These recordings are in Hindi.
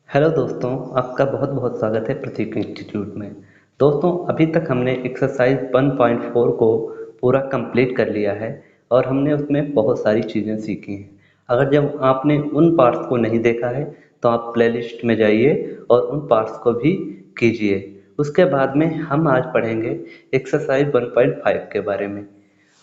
हेलो दोस्तों, आपका बहुत बहुत स्वागत है प्रतीक इंस्टीट्यूट में। दोस्तों, अभी तक हमने एक्सरसाइज 1.4 को पूरा कंप्लीट कर लिया है और हमने उसमें बहुत सारी चीज़ें सीखी हैं। अगर जब आपने उन पार्ट्स को नहीं देखा है तो आप प्लेलिस्ट में जाइए और उन पार्ट्स को भी कीजिए। उसके बाद में हम आज पढ़ेंगे एक्सरसाइज 1.5 के बारे में।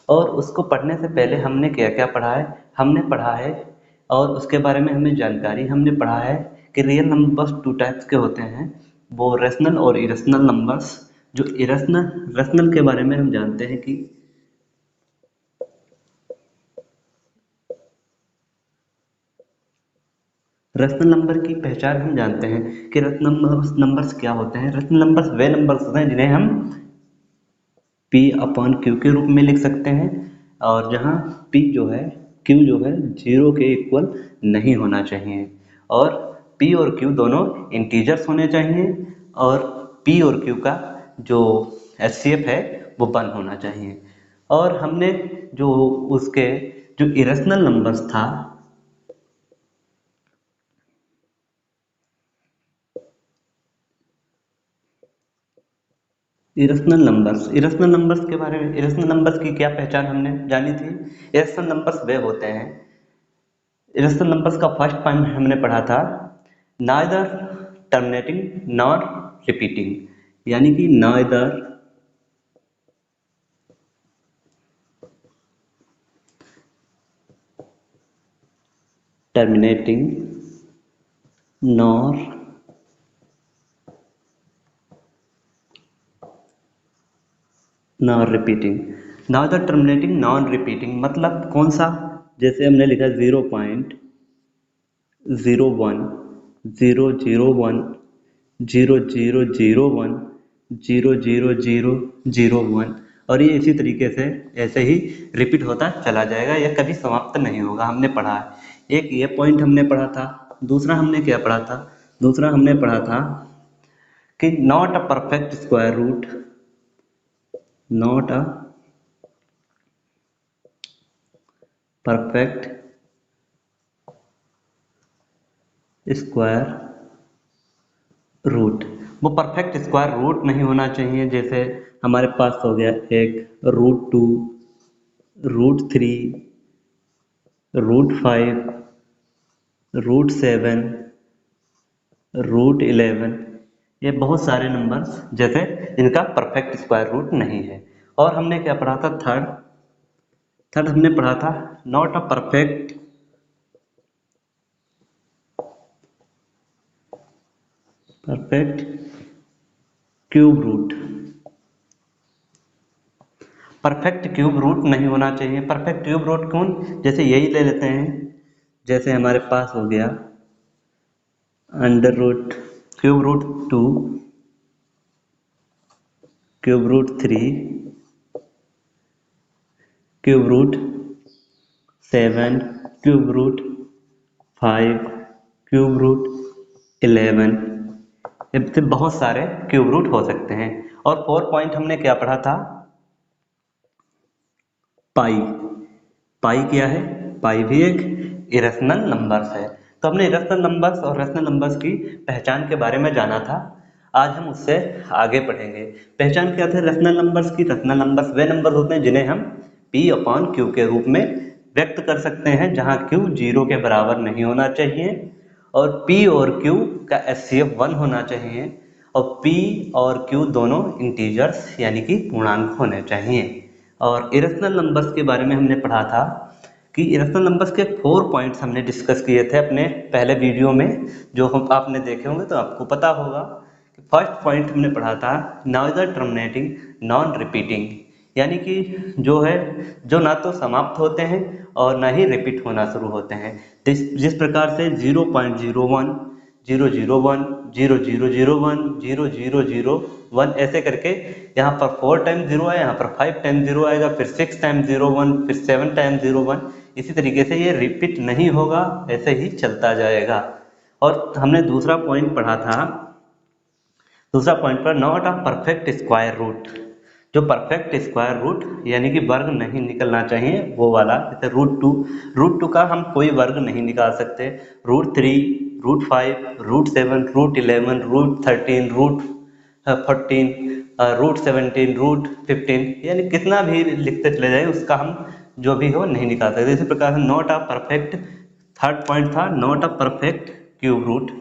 और उसको पढ़ने से पहले हमने क्या क्या पढ़ा है, हमने पढ़ा है और उसके बारे में हमें जानकारी हमने पढ़ा है कि रियल नंबर्स टू टाइप्स के होते हैं, वो रेशनल और इरेशनल नंबर्स। जो इरेशनल रेशनल के बारे में हम जानते हैं कि रेशनल नंबर की पहचान हम जानते हैं कि रेशनल नंबर्स क्या होते हैं। रेशनल नंबर्स वे नंबर्स होते हैं जिन्हें हम P अपॉन क्यू के रूप में लिख सकते हैं, और जहाँ P जो है, Q जो है, जीरो के इक्वल नहीं होना चाहिए, और P और Q दोनों इंटीजर्स होने चाहिए, और P और Q का जो HCF है वो 1 होना चाहिए। और हमने जो उसके जो इरेशनल नंबर्स था, इरेशनल नंबर्स के बारे में, इरेशनल नंबर्स की क्या पहचान हमने जानी थी। इरेशनल नंबर्स वे होते हैं, इरेशनल नंबर्स का फर्स्ट पॉइंट हमने पढ़ा था नाइदर टर्मिनेटिंग नॉर रिपीटिंग, यानी कि neither terminating nor non repeating. Neither terminating non repeating मतलब कौन सा, जैसे हमने लिखा 0.01 001 0001 00001, और ये इसी तरीके से ऐसे ही रिपीट होता चला जाएगा, यह कभी समाप्त नहीं होगा। हमने पढ़ा है, एक ये पॉइंट हमने पढ़ा था। दूसरा हमने क्या पढ़ा था, दूसरा हमने पढ़ा था कि not a perfect square root, not a perfect square root. वो परफेक्ट स्क्वायर रूट नहीं होना चाहिए। जैसे हमारे पास हो गया एक √2, √3, √5, √7, √11, ये बहुत सारे नंबर्स जैसे इनका परफेक्ट स्क्वायर रूट नहीं है। और हमने क्या पढ़ा था, थर्ड थर्ड हमने पढ़ा था not a perfect cube root. Perfect cube root नहीं होना चाहिए। परफेक्ट क्यूब रूट कौन, जैसे यही ले लेते हैं, जैसे हमारे पास हो गया under root cube root 2, cube root 3, cube root 7, cube root 5, cube root 11। इससे बहुत सारे क्यूब रूट हो सकते हैं। और 4 पॉइंट हमने क्या पढ़ा था, पाई। पाई क्या है, पाई भी एक इरेशनल नंबर्स है। तो हमने इरेशनल नंबर्स और रेशनल नंबर्स की पहचान के बारे में जाना था। आज हम उससे आगे पढ़ेंगे। पहचान क्या थे रेशनल नंबर्स की। रेशनल नंबर्स वे नंबर होते हैं जिन्हें हम P अपॉन Q के रूप में व्यक्त कर सकते हैं, जहां Q जीरो के बराबर नहीं होना चाहिए, और P और Q का HCF 1 होना चाहिए, और P और Q दोनों इंटीजर्स यानी कि पूर्णांक होने चाहिए। और इरेशनल नंबर्स के बारे में हमने पढ़ा था कि इरेशनल नंबर्स के 4 पॉइंट्स हमने डिस्कस किए थे अपने पहले वीडियो में, जो हम आपने देखे होंगे तो आपको पता होगा। कि फर्स्ट पॉइंट हमने पढ़ा था नाइदर टर्मिनेटिंग नॉन रिपीटिंग, यानी कि जो है, जो ना तो समाप्त होते हैं और ना ही रिपीट होना शुरू होते हैं। जिस प्रकार से 0.01 001 0001 0001 ऐसे करके यहाँ पर 4 टाइम 0 है, यहाँ पर 5 टाइम 0 आएगा, फिर 6 टाइम 01, फिर 7 टाइम 01। इसी तरीके से ये रिपीट नहीं होगा, ऐसे ही चलता जाएगा। और हमने दूसरा पॉइंट पढ़ा था, दूसरा पॉइंट पर not a perfect square root. जो परफेक्ट स्क्वायर रूट यानी कि वर्ग नहीं निकलना चाहिए, वो वाला। जैसे √2, √2 का हम कोई वर्ग नहीं निकाल सकते। √3, √5, √7, √11, √13, √14, √17, √15, यानी कितना भी लिखते चले जाए उसका हम जो भी हो नहीं निकाल सकते। इसी प्रकार से not a perfect, third point था not a perfect cube root,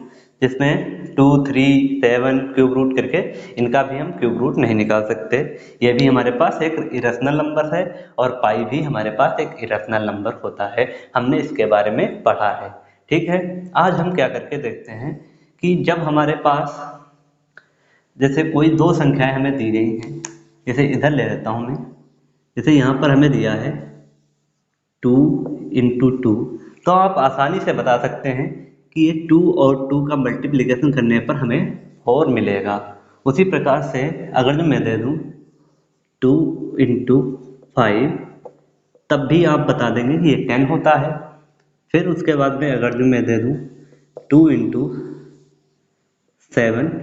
जिसमें 2, 3, 7 क्यूब रूट करके इनका भी हम क्यूब रूट नहीं निकाल सकते। ये भी हमारे पास एक इरेशनल नंबर है और पाई भी हमारे पास एक इरेशनल नंबर होता है, हमने इसके बारे में पढ़ा है। ठीक है, आज हम क्या करके देखते हैं कि जब हमारे पास जैसे कोई दो संख्याएं हमें दी गई हैं, जैसे इधर ले लेता हूं मैं, जैसे यहाँ पर हमें दिया है 2 × 2, तो आप आसानी से बता सकते हैं कि ये 2 और 2 का मल्टीप्लिकेशन करने पर हमें 4 मिलेगा। उसी प्रकार से अगर जो मैं दे दूं 2 × 5, तब भी आप बता देंगे कि ये 10 होता है। फिर उसके बाद में अगर जो मैं दे दूं 2 × 7,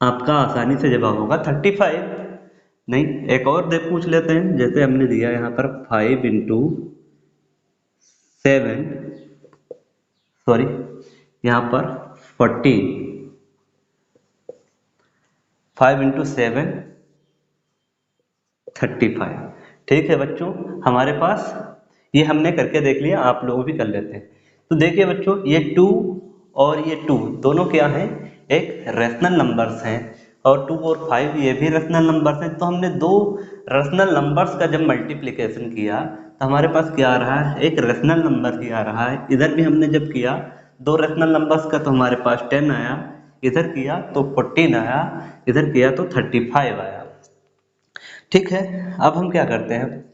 आपका आसानी से जवाब होगा 35। नहीं, एक और दे पूछ लेते हैं, जैसे हमने दिया यहाँ पर 5 × 7, सॉरी यहाँ पर 40, 5 × 7 35। ठीक है बच्चों, हमारे पास ये हमने करके देख लिया, आप लोग भी कर लेते हैं। तो देखिए बच्चों, ये 2 और ये 2 दोनों क्या हैं, एक रेशनल नंबर्स हैं, और 2 और 5 ये भी रेशनल नंबर्स हैं। तो हमने दो रेशनल नंबर्स का जब मल्टीप्लिकेशन किया तो हमारे पास क्या आ रहा है, एक रेशनल नंबर ही आ रहा है। इधर भी हमने जब किया दो रेशनल नंबर्स का तो हमारे पास 10 आया, इधर किया तो 14 आया, इधर किया तो 35 आया। ठीक है, अब हम क्या करते हैं,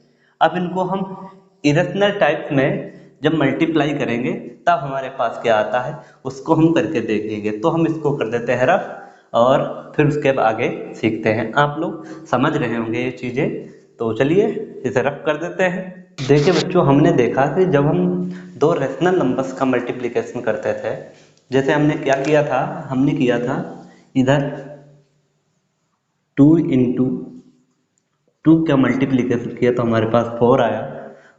अब इनको हम इरेशनल टाइप में जब मल्टीप्लाई करेंगे तब हमारे पास क्या आता है उसको हम करके देखेंगे। तो हम इसको कर देते हैं रफ, और फिर उसके बाद आगे सीखते हैं। आप लोग समझ रहे होंगे ये चीज़ें, तो चलिए इसे रफ कर देते हैं। देखिए बच्चों, हमने देखा कि जब हम दो रेशनल नंबर्स का मल्टीप्लिकेशन करते थे, जैसे हमने क्या किया था, हमने किया था इधर 2 × 2 का मल्टीप्लिकेशन किया तो हमारे पास 4 आया।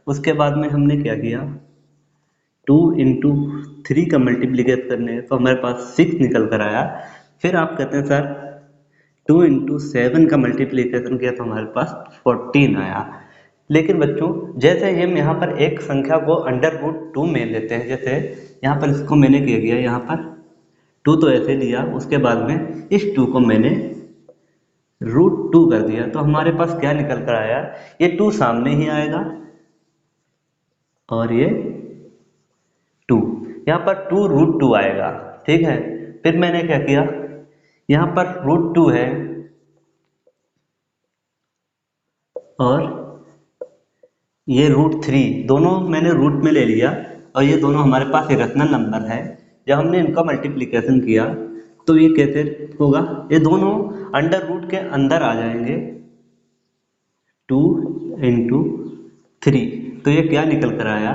उसके बाद में हमने क्या किया, 2 × 3 का मल्टीप्लिकेशन करने तो हमारे पास 6 निकल कर आया। फिर आप कहते हैं सर 2 × 7 का मल्टीप्लिकेशन किया तो हमारे पास 14 आया। लेकिन बच्चों, जैसे हम यहाँ पर एक संख्या को √2 में लेते हैं, जैसे यहाँ पर इसको मैंने क्या किया, यहाँ पर 2 तो ऐसे लिया, उसके बाद में इस 2 को मैंने √2 कर दिया, तो हमारे पास क्या निकल कर आया, ये 2 सामने ही आएगा और ये 2, यहाँ पर 2 √2 आएगा। ठीक है, फिर मैंने क्या किया, यहाँ पर √2 है और ये √3, दोनों मैंने रूट में ले लिया, और ये दोनों हमारे पास इरेशनल नंबर है। जब हमने इनका मल्टीप्लिकेशन किया तो ये कैसे होगा, ये दोनों अंडर रूट के अंदर आ जाएंगे, 2 × 3, तो ये क्या निकल कर आया,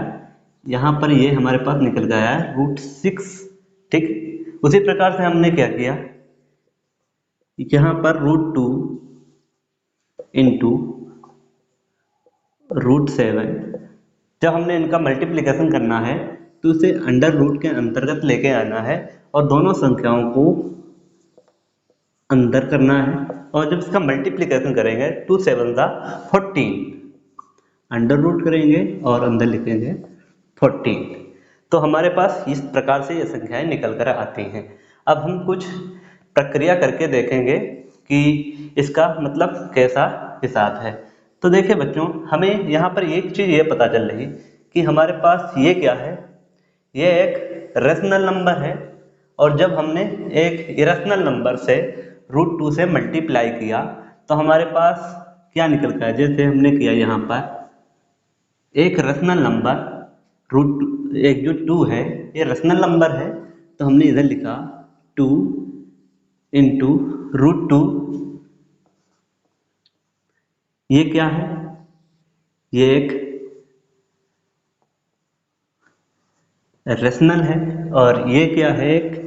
यहाँ पर ये हमारे पास निकल कर आया √6। ठीक, उसी प्रकार से हमने क्या किया, यहाँ पर √2 × √7, जब हमने इनका मल्टीप्लिकेशन करना है तो उसे अंडर रूट के अंतर्गत लेके आना है और दोनों संख्याओं को अंदर करना है, और जब इसका मल्टीप्लिकेशन करेंगे 2 × 7 = 14, अंडर रूट करेंगे और अंदर लिखेंगे 14, तो हमारे पास इस प्रकार से ये संख्याएं निकल कर आती हैं। अब हम कुछ प्रक्रिया करके देखेंगे कि इसका मतलब कैसा हिसाब है। तो देखिए बच्चों, हमें यहाँ पर एक चीज़ ये पता चल रही कि हमारे पास ये क्या है, ये एक रेशनल नंबर है, और जब हमने एक इरेशनल नंबर से √2 से मल्टीप्लाई किया तो हमारे पास क्या निकल कर आया, जैसे हमने किया यहाँ पर एक रेशनल नंबर एक जो 2 है ये रेशनल नंबर है, तो हमने इधर लिखा 2 × √2, ये क्या है, ये एक रेशनल है, और ये क्या है, एक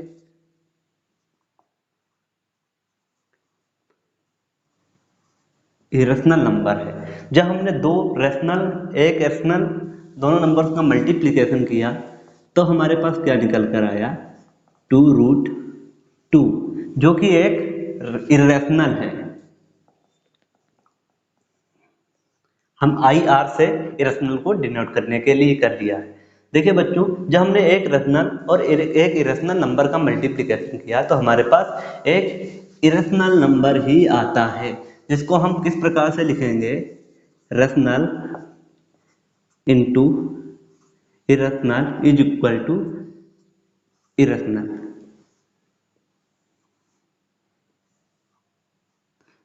इरेशनल नंबर है। जब हमने दो रेशनल एक रेशनल दोनों नंबर्स का मल्टीप्लिकेशन किया तो हमारे पास क्या निकल कर आया, 2√2, जो कि एक इरेशनल है। हम IR से इरेशनल को डिनोट करने के लिए कर दिया है। देखिए बच्चों, जब हमने एक रेशनल और एक इरेशनल नंबर का मल्टीप्लिकेशन किया तो हमारे पास एक इरेशनल नंबर ही आता है, जिसको हम किस प्रकार से लिखेंगे, rational into irrational is equal to irrational.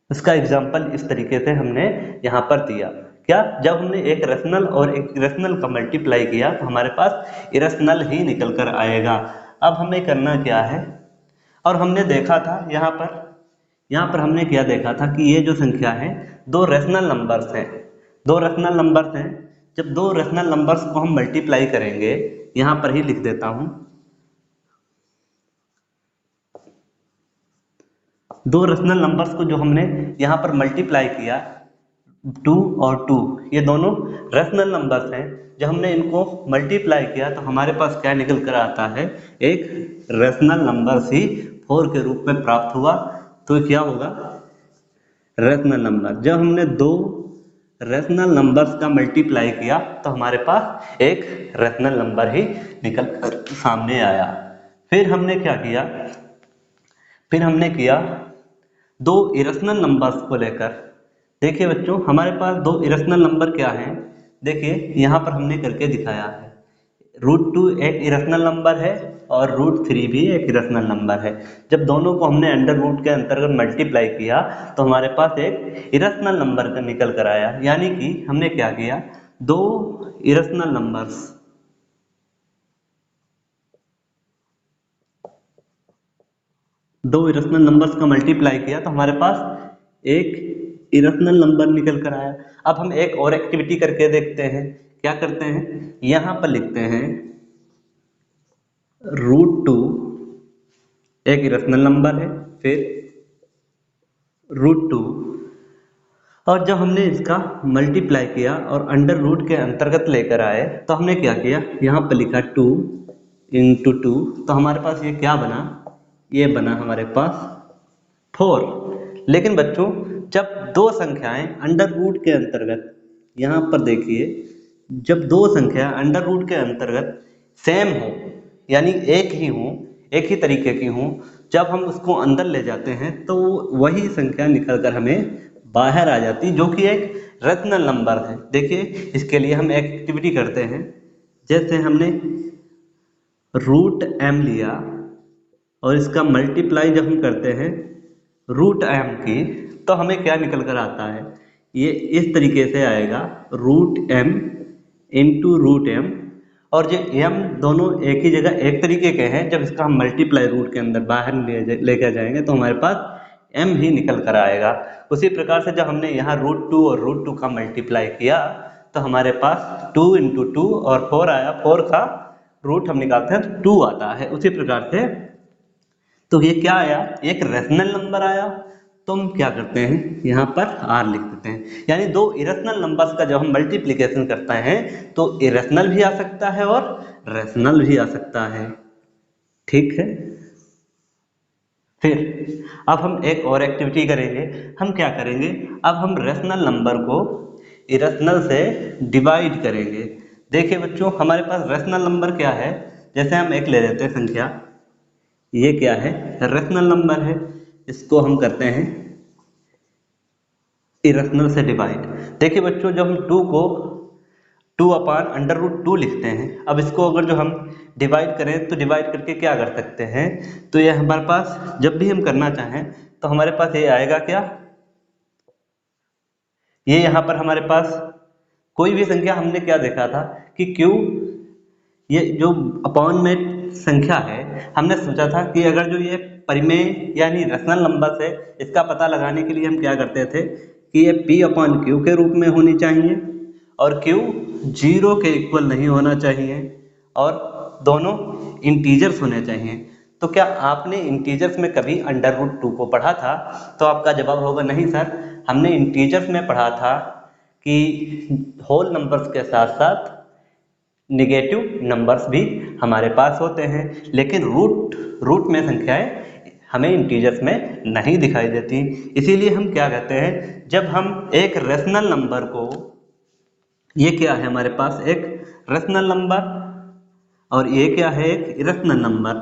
इसका एग्जाम्पल इस तरीके से हमने यहाँ पर दिया, क्या, जब हमने एक रेशनल और एक इरेशनल का मल्टीप्लाई किया तो हमारे पास इरेशनल ही निकल कर आएगा। अब हमें करना क्या है, और हमने देखा था यहाँ पर हमने क्या देखा था कि ये जो संख्या है दो रेशनल नंबर्स हैं, दो रेशनल नंबर्स हैं। जब दो रेशनल नंबर्स को हम मल्टीप्लाई करेंगे, यहाँ पर ही लिख देता हूँ, दो रेशनल नंबर्स को जो हमने यहाँ पर मल्टीप्लाई किया, 2 और 2, ये दोनों रेशनल नंबर्स हैं। जब हमने इनको मल्टीप्लाई किया तो हमारे पास क्या निकल कर आता है, एक रेशनल नंबर ही 4 के रूप में प्राप्त हुआ। तो क्या होगा, रेशनल नंबर। जब हमने दो रेशनल नंबर्स का मल्टीप्लाई किया तो हमारे पास एक रेशनल नंबर ही निकल कर सामने आया। फिर हमने क्या किया, फिर हमने किया दो इरेशनल नंबर्स को लेकर। देखिए बच्चों, हमारे पास दो इरेशनल नंबर क्या हैं, देखिए यहाँ पर हमने करके दिखाया है। √2 एक इरेशनल नंबर है और √3 भी एक इरेशनल नंबर है। जब दोनों को हमने अंडर रूट के अंतर्गत मल्टीप्लाई किया तो हमारे पास एक इरेशनल नंबर का निकल कर आया। यानी कि हमने क्या किया, दो इरेशनल नंबर्स, दो इरेशनल नंबर्स का मल्टीप्लाई किया तो हमारे पास एक इरेशनल नंबर निकल कर आया। अब हम एक और एक्टिविटी करके देखते हैं। क्या करते हैं, यहाँ पर लिखते हैं √2 एक इरेशनल नंबर है, फिर √2, और जब हमने इसका मल्टीप्लाई किया और अंडर रूट के अंतर्गत लेकर आए तो हमने क्या किया, यहाँ पर लिखा 2 × 2, तो हमारे पास ये क्या बना, ये बना हमारे पास 4। लेकिन बच्चों, जब दो संख्याएं अंडर रूट के अंतर्गत, यहाँ पर देखिए, जब दो संख्या अंडर रूट के अंतर्गत सेम हो, यानी एक ही हो, एक ही तरीके की हो, जब हम उसको अंदर ले जाते हैं तो वही संख्या निकल कर हमें बाहर आ जाती, जो कि एक रेशनल नंबर है। देखिए, इसके लिए हम एक एक्टिविटी करते हैं। जैसे हमने √m लिया और इसका मल्टीप्लाई जब हम करते हैं √m की, तो हमें क्या निकल कर आता है, ये इस तरीके से आएगा, √m × √m, और जो m दोनों एक ही जगह एक तरीके के हैं। जब इसका हम मल्टीप्लाई रूट के अंदर बाहर लेकर जाएंगे तो हमारे पास m ही निकल कर आएगा। उसी प्रकार से जब हमने यहाँ √2 और √2 का मल्टीप्लाई किया तो हमारे पास 2 × 2 और 4 आया, 4 का रूट हम निकालते हैं तो 2 आता है। उसी प्रकार से तो ये क्या आया, एक रेशनल नंबर आया। तो हम क्या करते हैं, यहाँ पर r लिख देते हैं। यानी दो इरेशनल नंबर्स का जब हम मल्टीप्लिकेशन करते हैं तो इरेशनल भी आ सकता है और रेशनल भी आ सकता है। ठीक है, फिर अब हम एक और एक्टिविटी करेंगे। हम क्या करेंगे, अब हम रेशनल नंबर को इरेशनल से डिवाइड करेंगे। देखिए बच्चों, हमारे पास रेशनल नंबर क्या है, जैसे हम एक ले लेते हैं संख्या, ये क्या है, रेशनल नंबर है, इसको हम करते हैं इरेशनल से डिवाइड। देखिए बच्चों, जब हम 2 को 2/√2 लिखते हैं, अब इसको अगर जो हम डिवाइड करें तो डिवाइड करके क्या कर सकते हैं, तो ये हमारे पास जब भी हम करना चाहें तो हमारे पास ये आएगा क्या, ये यहाँ पर हमारे पास कोई भी संख्या, हमने क्या देखा था कि Q, ये जो अपॉन में संख्या है, हमने सोचा था कि अगर जो ये परिमेय यानी रेशनल नंबर है, इसका पता लगाने के लिए हम क्या करते थे कि ये P/Q के रूप में होनी चाहिए और Q 0 के इक्वल नहीं होना चाहिए और दोनों इंटीजर्स होने चाहिए। तो क्या आपने इंटीजर्स में कभी √2 को पढ़ा था? तो आपका जवाब होगा नहीं सर, हमने इंटीजर्स में पढ़ा था कि होल नंबर्स के साथ साथ नेगेटिव नंबर्स भी हमारे पास होते हैं, लेकिन रूट में संख्याएं हमें इंटीजर्स में नहीं दिखाई देती। इसीलिए हम क्या कहते हैं, जब हम एक रेशनल नंबर को, ये क्या है हमारे पास एक रेशनल नंबर और ये क्या है एक इरेशनल नंबर,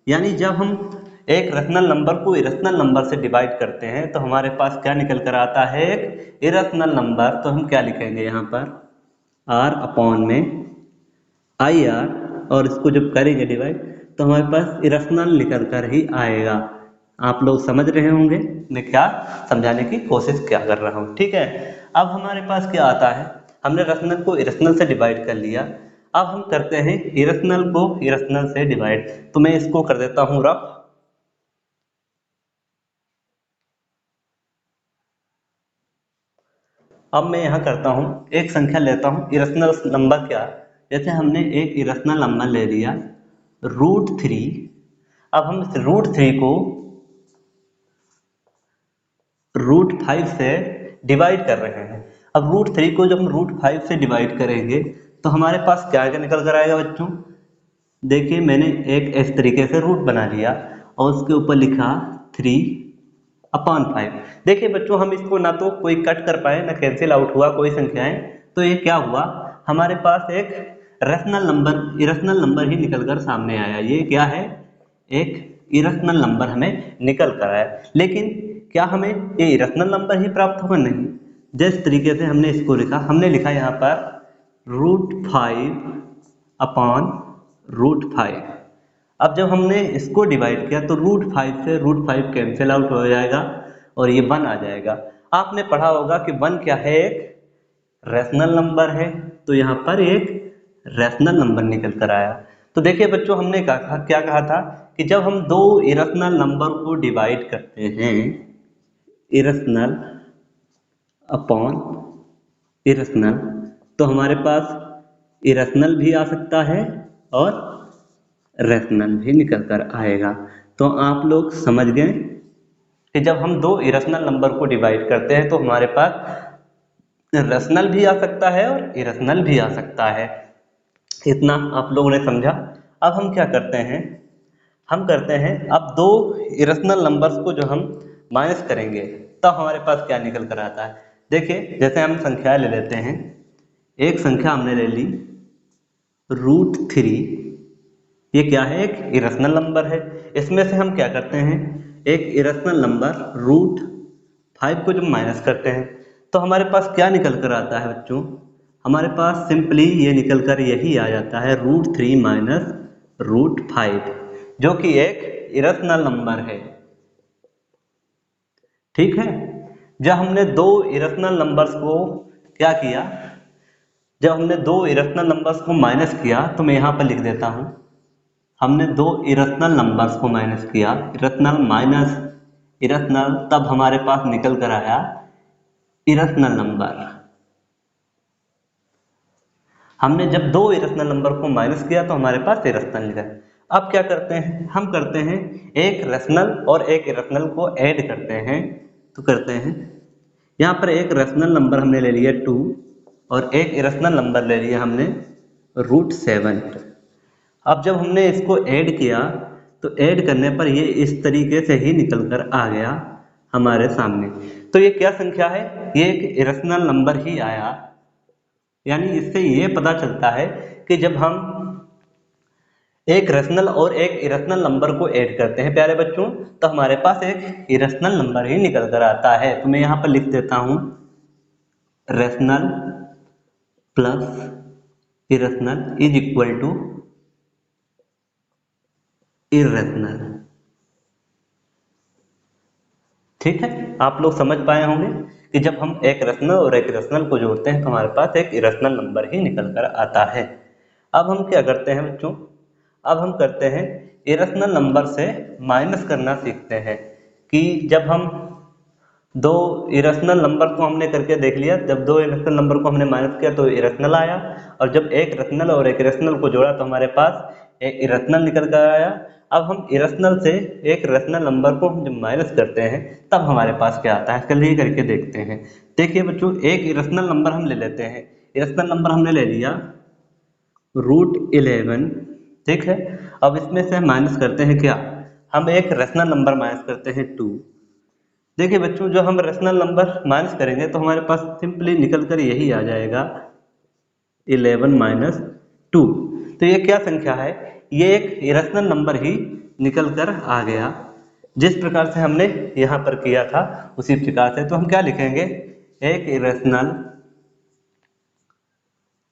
यानी जब हम एक रेशनल नंबर को इरेशनल नंबर से डिवाइड करते हैं तो हमारे पास क्या निकल कर आता है, एक इरेशनल नंबर। तो हम क्या लिखेंगे यहाँ पर, r अपॉन में आई आर, और इसको जब करेंगे डिवाइड तो हमारे पास इरेशनल निकल कर ही आएगा। आप लोग समझ रहे होंगे मैं क्या समझाने की कोशिश क्या कर रहा हूँ, ठीक है। अब हमारे पास क्या आता है, हमने रेशनल को इरेशनल से डिवाइड कर लिया, अब हम करते हैं इरेशनल को इरेशनल से डिवाइड। तो मैं इसको कर देता हूँ रफ। अब मैं यहाँ करता हूँ, एक संख्या लेता हूँ इरेशनल नंबर क्या, जैसे हमने एक इरेशनल नंबर ले लिया √3। अब हम इस √3 को √5 से डिवाइड कर रहे हैं। अब √3 को जब हम √5 से डिवाइड करेंगे तो हमारे पास क्या निकल कर आएगा बच्चों, देखिए मैंने एक इस तरीके से रूट बना लिया और उसके ऊपर लिखा 3/5। देखिए बच्चों, हम इसको ना तो कोई कट कर पाए ना कैंसिल आउट हुआ कोई संख्याएं, तो ये क्या हुआ, हमारे पास एक रेशनल नंबर इरेशनल नंबर ही निकल कर सामने आया। ये क्या है, एक इरेशनल नंबर हमें निकल कर आया। लेकिन क्या हमें ये इरेशनल नंबर ही प्राप्त होगा, नहीं। जिस तरीके से हमने इसको लिखा, हमने लिखा यहाँ पर √5/√5। अब जब हमने इसको डिवाइड किया तो √5 से √5 कैंसिल आउट हो जाएगा और ये 1 आ जाएगा। आपने पढ़ा होगा कि 1 क्या है, एक रैशनल नंबर है, तो यहाँ पर एक रैशनल नंबर निकल कर आया। तो देखिए बच्चों, हमने क्या कहा था कि जब हम दो इरेशनल नंबर को डिवाइड करते हैं, इरेशनल अपॉन इरेशनल, तो हमारे पास इरेशनल भी आ सकता है और रैशनल भी निकल कर आएगा। तो आप लोग समझ गए कि जब हम दो इरेशनल नंबर को डिवाइड करते हैं तो हमारे पास रैशनल भी आ सकता है और इरेशनल भी आ सकता है। इतना आप लोगों ने समझा। अब हम क्या करते हैं, हम करते हैं अब दो इरेशनल नंबर्स को जो हम माइनस करेंगे तब हमारे पास क्या निकल कर आता है। देखिए, जैसे हम संख्याएं ले लेते हैं, एक संख्या हमने ले ली √3, ये क्या है, एक इरेशनल नंबर है। इसमें से हम क्या करते हैं, एक इरेशनल नंबर √5 को जब माइनस करते हैं तो हमारे पास क्या निकल कर आता है बच्चों, हमारे पास सिंपली ये निकल कर यही आ जाता है √3 माइनस √5, जो कि एक इरेशनल नंबर है। ठीक है। जब हमने दो इरेशनल नंबर्स को क्या किया, जब हमने दो इरेशनल नंबर्स को माइनस किया, तो मैं यहाँ पर लिख देता हूँ, हमने दो इरेशनल नंबर्स को माइनस किया, इरेशनल माइनस इरेशनल, तब हमारे पास निकल कर आया इरेशनल नंबर। हमने जब दो इरेशनल नंबर को माइनस किया तो हमारे पास इरेशनल निकला। अब क्या करते हैं, हम करते हैं एक रैशनल और एक इरेशनल को ऐड करते हैं। तो करते हैं, यहाँ पर एक रैशनल नंबर हमने ले लिया 2 और एक इरेशनल नंबर ले लिया हमने √7। अब जब हमने इसको ऐड किया तो ऐड करने पर ये इस तरीके से ही निकल कर आ गया हमारे सामने। तो ये क्या संख्या है, ये एक इरेशनल नंबर ही आया। यानी इससे ये पता चलता है कि जब हम एक रैशनल और एक इरेशनल नंबर को ऐड करते हैं प्यारे बच्चों, तो हमारे पास एक इरेशनल नंबर ही निकल कर आता है। तो मैं यहाँ पर लिख देता हूँ rational plus irrational is equal to irrational. ठीक है, आप लोग समझ पाए होंगे कि जब हम एक रैशनल और एक इरेशनल को जोड़ते हैं तो हमारे पास एक इरेशनल नंबर ही निकल कर आता है। अब हम क्या करते हैं बच्चों, अब हम करते हैं इरेशनल नंबर से माइनस करना सीखते हैं। कि जब हम दो इरेशनल नंबर को हमने करके देख लिया, जब दो इरेशनल नंबर को हमने माइनस किया तो इरेशनल आया, और जब एक रैशनल और एक इरेशनल को जोड़ा तो हमारे पास एक इरेशनल निकल कर आया। अब हम इरेशनल से एक रैशनल नंबर को हम जब माइनस करते हैं तब हमारे पास क्या आता है, चलिए करके देखते हैं। देखिए बच्चों, एक इरेशनल नंबर हम ले लेते हैं, इरेशनल नंबर हमने ले लिया √11। ठीक है, अब इसमें से हम माइनस करते हैं क्या, हम एक रेशनल नंबर माइनस करते हैं 2। देखिए बच्चों, जो हम रेशनल नंबर माइनस करेंगे तो हमारे पास सिंपली निकल कर यही आ जाएगा 11 माइनस 2। तो ये क्या संख्या है, ये एक इरेशनल नंबर ही निकल कर आ गया। जिस प्रकार से हमने यहाँ पर किया था उसी प्रकार से, तो हम क्या लिखेंगे, एक irrational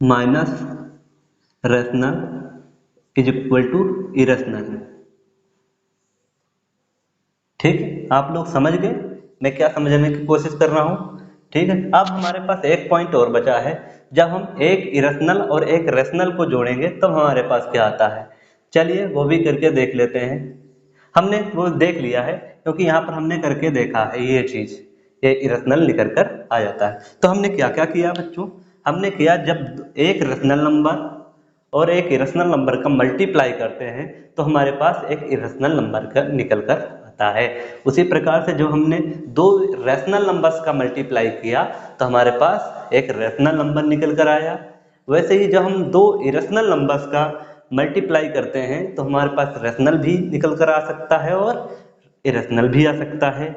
minus rational is equal to irrational. ठीक, आप लोग समझ गए मैं क्या समझाने की कोशिश कर रहा हूँ। ठीक है, अब हमारे पास एक पॉइंट और बचा है, जब हम एक इरेशनल और एक रेशनल को जोड़ेंगे तब हमारे पास क्या आता है। चलिए वो भी करके देख लेते हैं। हमने वो देख लिया है क्योंकि यहाँ पर हमने करके देखा है ये चीज़, ये इरेशनल निकल कर आ जाता है। तो हमने क्या क्या किया बच्चों, हमने किया जब एक रेशनल नंबर और एक इरेशनल नंबर का मल्टीप्लाई करते हैं तो हमारे पास एक इरेशनल नंबर का निकल कर आता है। उसी प्रकार से जो हमने दो रैशनल नंबर्स का मल्टीप्लाई किया तो हमारे पास एक रैशनल नंबर निकल कर आया। वैसे ही जब हम दो इरेशनल नंबर्स का मल्टीप्लाई करते हैं तो हमारे पास रैशनल भी निकल कर आ सकता है और इरेशनल भी आ सकता है।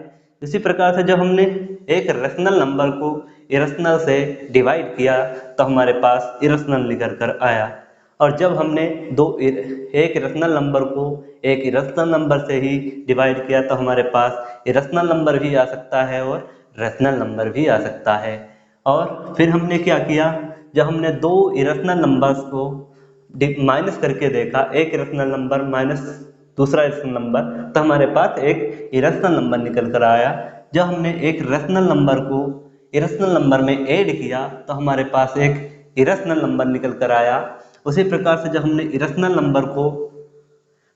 इसी प्रकार से जब हमने एक रैशनल नंबर को इरेशनल से डिवाइड किया तो हमारे पास इरेशनल निकल कर आया। और जब हमने एक रैशनल नंबर को एक इरेशनल नंबर से ही डिवाइड किया तो हमारे पास इरेशनल नंबर भी आ सकता है और रैशनल नंबर भी आ सकता है। और फिर हमने क्या किया, जब हमने दो इरेशनल नंबर्स को माइनस करके देखा, एक इरेशनल नंबर माइनस दूसरा इरेशनल नंबर, तो हमारे पास एक इरेशनल नंबर निकल कर आया। जब हमने एक रैशनल नंबर को इरेशनल नंबर में ऐड किया तो हमारे पास एक इरेशनल नंबर निकल कर आया। उसी प्रकार से जब हमने इरेशनल नंबर को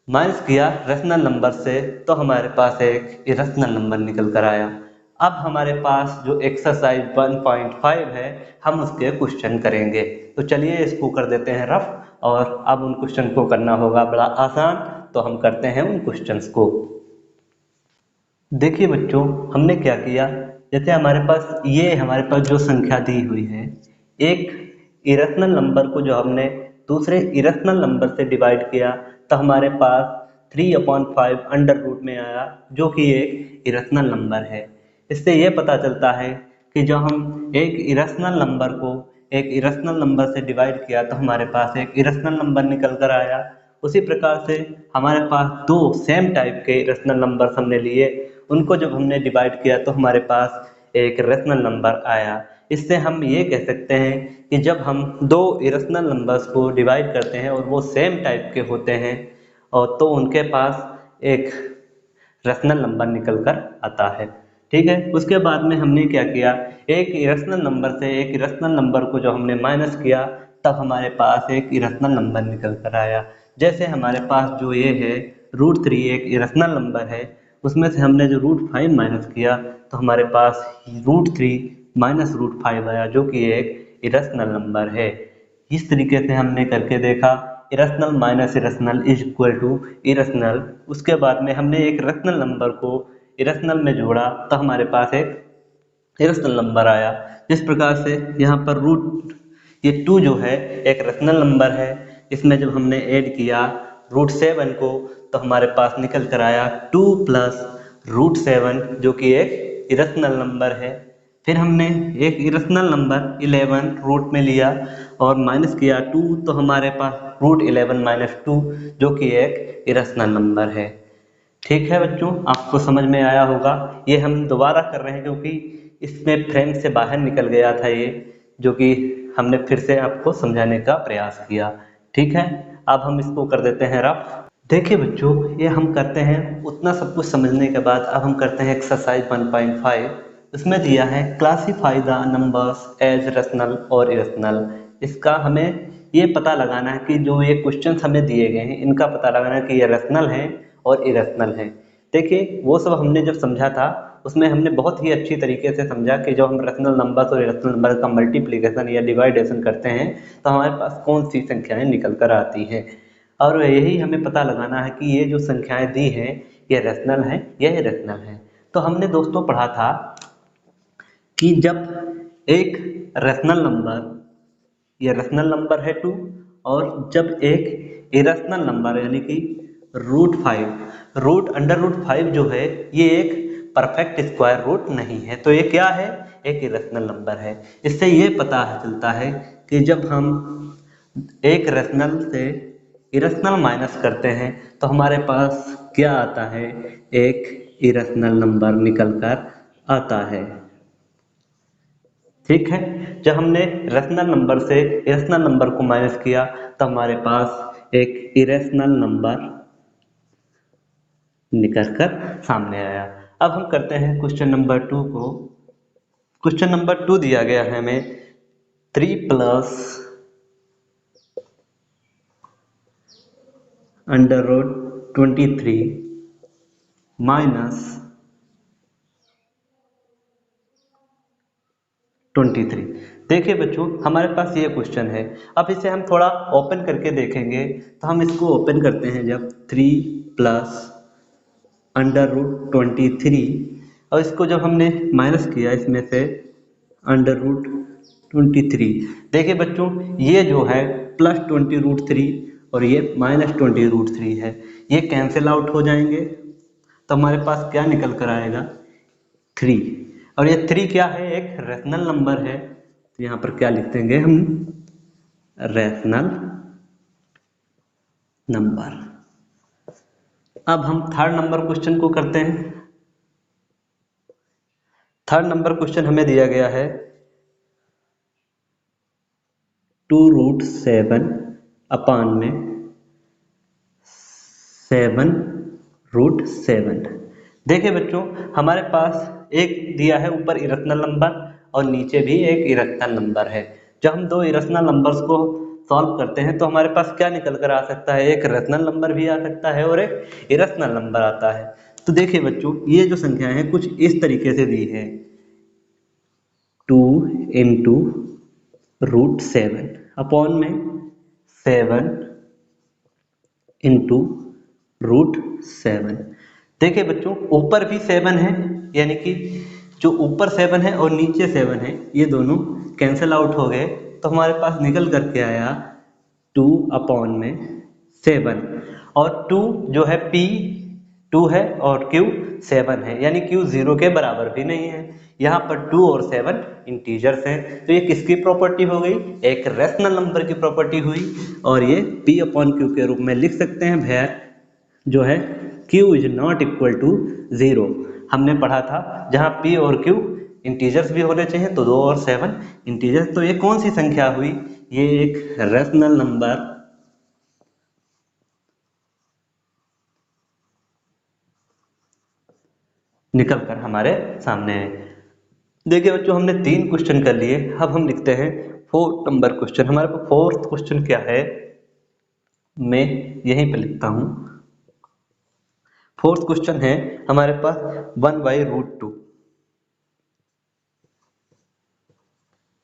माइनस किया रैशनल नंबर से तो हमारे पास एक इरेशनल नंबर निकल कर आया। अब हमारे पास जो एक्सरसाइज 1.5 है हम उसके क्वेश्चन करेंगे। तो चलिए इसको कर देते हैं रफ, और अब उन क्वेश्चन को करना होगा बड़ा आसान, तो हम करते हैं उन क्वेश्चंस को। देखिए बच्चों, हमने क्या किया, जैसे हमारे पास जो संख्या दी हुई है, एक इरेशनल नंबर को जो हमने दूसरे इरेशनल नंबर से डिवाइड किया तो हमारे पास 3/5 अंडर रूट में आया, जो कि एक इरेशनल नंबर है। इससे यह पता चलता है कि जब हम एक इरेशनल नंबर को एक इरेशनल नंबर से डिवाइड किया तो हमारे पास एक इरेशनल नंबर निकल कर आया। उसी प्रकार से हमारे पास दो सेम टाइप के इरेशनल नंबर हमने लिए, उनको जब हमने डिवाइड किया तो हमारे पास एक रैशनल नंबर आया। इससे हम ये कह सकते हैं कि जब हम दो इरेशनल नंबर्स को डिवाइड करते हैं और वो सेम टाइप के होते हैं और तो उनके पास एक रैशनल नंबर निकल कर आता है। ठीक है, उसके बाद में हमने क्या किया, एक इरेशनल नंबर से एक इरेशनल नंबर को जो हमने माइनस किया तब हमारे पास एक इरेशनल नंबर निकल कर आया। जैसे हमारे पास जो ये है √3 एक इरेशनल नंबर है, उसमें से हमने जो √5 माइनस किया तो हमारे पास √3 माइनस √5 आया, जो कि एक इरेशनल नंबर है। इस तरीके से हमने करके देखा, irrational minus irrational is equal to irrational. उसके बाद में हमने एक रैशनल नंबर को इरेशनल में जोड़ा तो हमारे पास एक इरेशनल नंबर आया। जिस प्रकार से यहाँ पर ये 2 जो है एक रैशनल नंबर है, इसमें जब हमने ऐड किया √7 को तो हमारे पास निकल कर आया 2 प्लस √7, जो कि एक इरेशनल नंबर है। फिर हमने एक इरेशनल नंबर 11 रूट में लिया और माइनस किया 2 तो हमारे पास √11 माइनस 2, जो कि एक इरेशनल नंबर है। ठीक है बच्चों, आपको समझ में आया होगा। ये हम दोबारा कर रहे हैं क्योंकि इसमें फ्रेम से बाहर निकल गया था ये, जो कि हमने फिर से आपको समझाने का प्रयास किया। ठीक है, अब हम इसको कर देते हैं रफ। देखिए बच्चों, ये हम करते हैं उतना सब कुछ समझने के बाद अब हम करते हैं एक्सरसाइज 1.5। इसमें दिया है classify the numbers as rational और इरेशनल। इसका हमें ये पता लगाना है कि जो ये क्वेश्चंस हमें दिए गए हैं इनका पता लगाना है कि ये रैशनल हैं और इरेशनल हैं। देखिए वो सब हमने जब समझा था उसमें हमने बहुत ही अच्छी तरीके से समझा कि जब हम रैशनल नंबर्स और इरेशनल नंबर का मल्टीप्लिकेशन या डिवाइडेशन करते हैं तो हमारे पास कौन सी संख्याएं निकल कर आती हैं, और यही हमें पता लगाना है कि ये जो संख्याएं दी हैं ये रैशनल हैं या इरेशनल हैं। तो हमने दोस्तों पढ़ा था कि जब एक रैशनल नंबर, ये रैशनल नंबर है 2 और जब एक इरेशनल नंबर यानी कि √5 जो है ये एक परफेक्ट स्क्वायर रूट नहीं है, तो ये क्या है, एक इरेशनल नंबर है। इससे ये पता चलता है कि जब हम एक रेशनल से इरेशनल माइनस करते हैं तो हमारे पास क्या आता है, एक इरेशनल नंबर निकल कर आता है। ठीक है, जब हमने रेशनल नंबर से इरेशनल नंबर को माइनस किया तो हमारे पास एक इरेशनल नंबर निकल कर सामने आया। अब हम करते हैं क्वेश्चन नंबर 2 को। क्वेश्चन नंबर 2 दिया गया है हमें 3 प्लस √23 माइनस 23। देखिए बच्चों, हमारे पास ये क्वेश्चन है। अब इसे हम थोड़ा ओपन करके देखेंगे, तो हम इसको ओपन करते हैं जब 3 प्लस √23, और इसको जब हमने माइनस किया इसमें से √23, देखिए बच्चों ये जो है +20√3 और ये -20√3 है, ये कैंसिल आउट हो जाएंगे तो हमारे पास क्या निकल कर आएगा, 3। और ये 3 क्या है, एक रेशनल नंबर है, तो यहाँ पर क्या लिख देंगे हम, रेशनल नंबर। अब हम थर्ड नंबर क्वेश्चन को करते हैं। थर्ड नंबर क्वेश्चन हमें दिया गया है 2√7 अपान में 7√7। देखिए बच्चों, हमारे पास एक दिया है ऊपर इरेशनल नंबर और नीचे भी एक इरेशनल नंबर है। जब हम दो इरेशनल नंबर्स को सॉल्व करते हैं तो हमारे पास क्या निकल कर आ सकता है, एक रेशनल नंबर भी आ सकता है और एक इरेशनल नंबर आता है। तो देखिए बच्चों, ये जो संख्याएं हैं कुछ इस तरीके से दी है, 2 इंटू √7 अपॉन में 7 इंटू √7। देखिए बच्चों, ऊपर भी 7 है, यानी कि जो ऊपर 7 है और नीचे 7 है ये दोनों कैंसिल आउट हो गए, तो हमारे पास निकल करके आया 2 अपॉन में 7। और 2 जो है P 2 है और Q 7 है, यानी Q 0 के बराबर भी नहीं है। यहाँ पर 2 और 7 इंटीजर्स हैं, तो ये किसकी प्रॉपर्टी हो गई, एक रेशनल नंबर की प्रॉपर्टी हुई। और ये P अपॉन Q के रूप में लिख सकते हैं, वेयर जो है Q is not equal to 0। हमने पढ़ा था जहाँ P और Q इंटीजर्स भी होने चाहिए, तो 2 और 7 इंटीजर्स, तो ये कौन सी संख्या हुई, ये एक रेशनल नंबर निकल कर हमारे सामने है। देखिए बच्चों, हमने 3 क्वेश्चन कर लिए, अब हम लिखते हैं 4 नंबर क्वेश्चन। हमारे पास 4th क्वेश्चन क्या है, मैं यहीं पे लिखता हूं। 4th क्वेश्चन है हमारे पास 1/√2।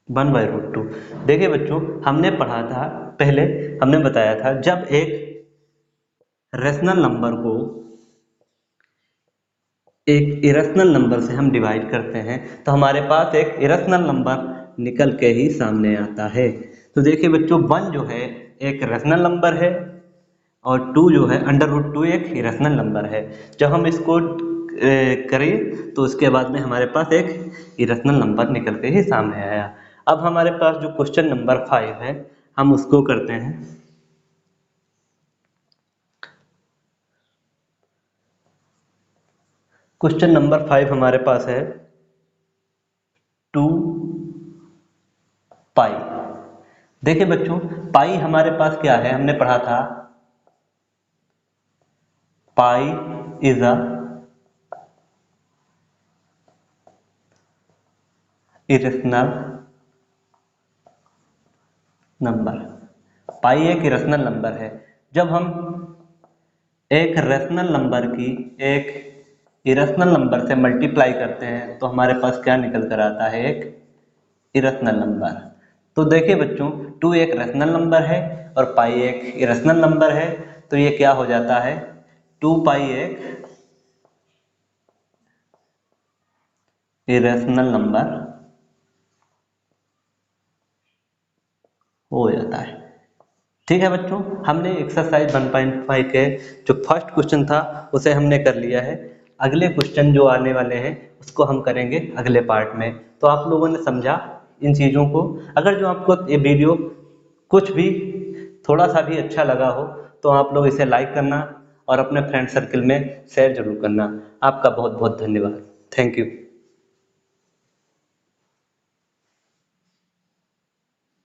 1/√2। देखिए बच्चों, हमने पढ़ा था पहले, हमने बताया था जब एक रेशनल नंबर को एक इरेशनल नंबर से हम डिवाइड करते हैं तो हमारे पास एक इरेशनल नंबर निकल के ही सामने आता है। तो देखिए बच्चों, 1 जो है एक रेशनल नंबर है और 2 जो है √2 एक इरेशनल नंबर है। जब हम इसको करें तो उसके बाद में हमारे पास एक इरेशनल नंबर निकल के ही सामने आया। अब हमारे पास जो क्वेश्चन नंबर 5 है हम उसको करते हैं। क्वेश्चन नंबर 5 हमारे पास है 2 पाई। देखिए बच्चों, पाई हमारे पास क्या है, हमने पढ़ा था pi is a irrational number. Pi एक इरेशनल नंबर है। जब हम एक रेशनल नंबर की एक इरेशनल नंबर से मल्टीप्लाई करते हैं तो हमारे पास क्या निकल कर आता है, एक इरेशनल नंबर। तो देखिए बच्चों, 2 एक रेशनल नंबर है और पाई एक इरेशनल नंबर है, तो ये क्या हो जाता है, 2 पाई एक इरेशनल नंबर हो जाता है। ठीक है बच्चों, हमने एक्सरसाइज 1.5 के जो फर्स्ट क्वेश्चन था उसे हमने कर लिया है। अगले क्वेश्चन जो आने वाले हैं उसको हम करेंगे अगले पार्ट में। तो आप लोगों ने समझा इन चीज़ों को। अगर जो आपको ये वीडियो कुछ भी थोड़ा सा भी अच्छा लगा हो तो आप लोग इसे लाइक करना और अपने फ्रेंड सर्कल में शेयर जरूर करना। आपका बहुत बहुत धन्यवाद। Thank you.